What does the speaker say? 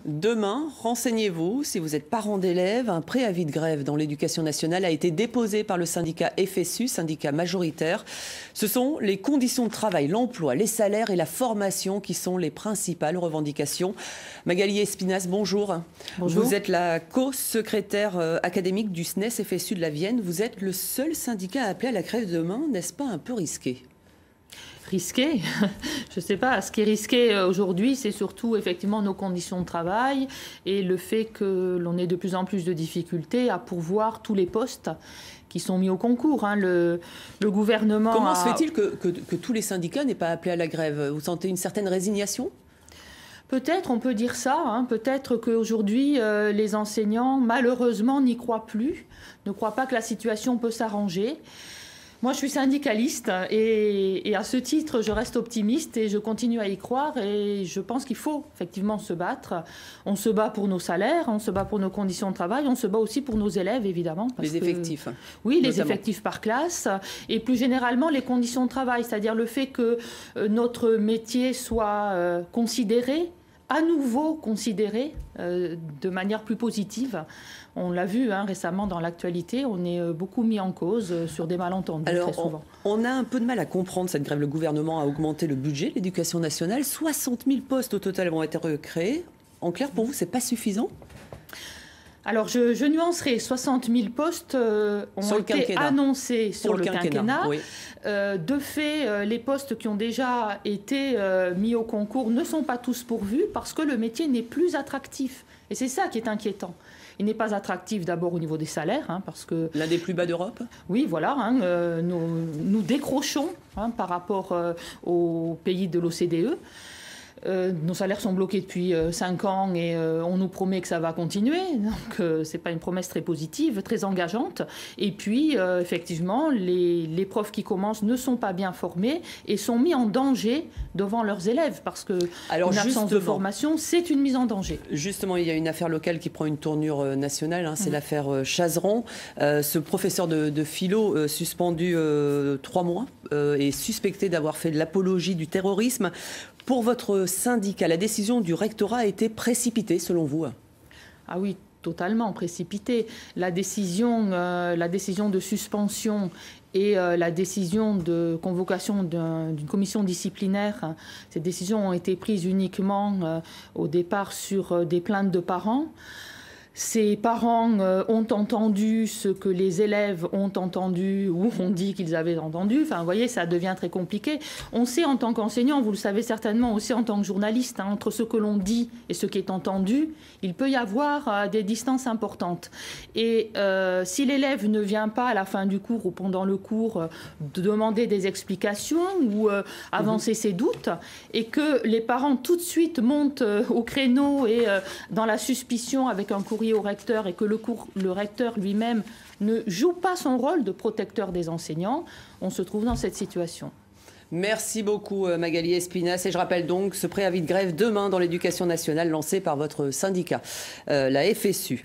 Demain, renseignez-vous, si vous êtes parent d'élèves, un préavis de grève dans l'éducation nationale a été déposé par le syndicat FSU, syndicat majoritaire. Ce sont les conditions de travail, l'emploi, les salaires et la formation qui sont les principales revendications. Magali Espinas, bonjour. Bonjour. Vous êtes la co-secrétaire académique du SNES FSU de la Vienne. Vous êtes le seul syndicat à appeler à la grève demain. N'est-ce pas un peu risqué ? Risqué, je ne sais pas. Ce qui est risqué aujourd'hui, c'est surtout effectivement nos conditions de travail et le fait que l'on ait de plus en plus de difficultés à pourvoir tous les postes qui sont mis au concours. Le gouvernement. Comment se fait-il que tous les syndicats n'aient pas appelé à la grève ? Vous sentez une certaine résignation ? Peut-être, on peut dire ça. Peut-être qu'aujourd'hui, les enseignants, malheureusement, n'y croient plus, ne croient pas que la situation peut s'arranger. Moi, je suis syndicaliste et à ce titre, je reste optimiste et je continue à y croire et je pense qu'il faut effectivement se battre. On se bat pour nos salaires, on se bat pour nos conditions de travail, on se bat aussi pour nos élèves, évidemment. Les effectifs. Oui, les notamment. effectifs par classe et plus généralement les conditions de travail, c'est-à-dire le fait que notre métier soit considéré, à nouveau considéré de manière plus positive. On l'a vu récemment dans l'actualité, on est beaucoup mis en cause sur des malentendus. Alors, très souvent. On a un peu de mal à comprendre cette grève. Le gouvernement a augmenté le budget de l'éducation nationale. 60 000 postes au total vont être recréés. En clair, pour vous, c'est pas suffisant ? Alors, je nuancerai. 60 000 postes ont été annoncés sur le quinquennat. Oui. De fait, les postes qui ont déjà été mis au concours ne sont pas tous pourvus parce que le métier n'est plus attractif. Et c'est ça qui est inquiétant. Il n'est pas attractif d'abord au niveau des salaires, parce que... L'un des plus bas d'Europe ? Oui, voilà. Nous décrochons par rapport aux pays de l'OCDE. Nos salaires sont bloqués depuis 5 ans et on nous promet que ça va continuer. Donc, ce n'est pas une promesse très positive, très engageante. Et puis, effectivement, les profs qui commencent ne sont pas bien formés et sont mis en danger devant leurs élèves parce qu'une absence de formation, c'est une mise en danger. Justement, il y a une affaire locale qui prend une tournure nationale, c'est l'affaire Chazeran. Ce professeur de philo suspendu 3 mois est suspecté d'avoir fait de l'apologie du terrorisme. Pour votre syndicat, la décision du rectorat a été précipitée, selon vous ? Ah oui, totalement précipitée. La décision de suspension et la décision de convocation d'une commission disciplinaire, ces décisions ont été prises uniquement au départ sur des plaintes de parents. Ces parents ont entendu ce que les élèves ont entendu ou ont dit qu'ils avaient entendu. Enfin, vous voyez, ça devient très compliqué. On sait en tant qu'enseignant, vous le savez certainement aussi en tant que journaliste, entre ce que l'on dit et ce qui est entendu, il peut y avoir des distances importantes. Et si l'élève ne vient pas à la fin du cours ou pendant le cours demander des explications ou avancer ses doutes, et que les parents tout de suite montent au créneau et dans la suspicion avec un courrier au recteur et que le recteur lui-même ne joue pas son rôle de protecteur des enseignants, on se trouve dans cette situation. Merci beaucoup Magali Espinas. Et je rappelle donc ce préavis de grève demain dans l'éducation nationale lancé par votre syndicat, la FSU.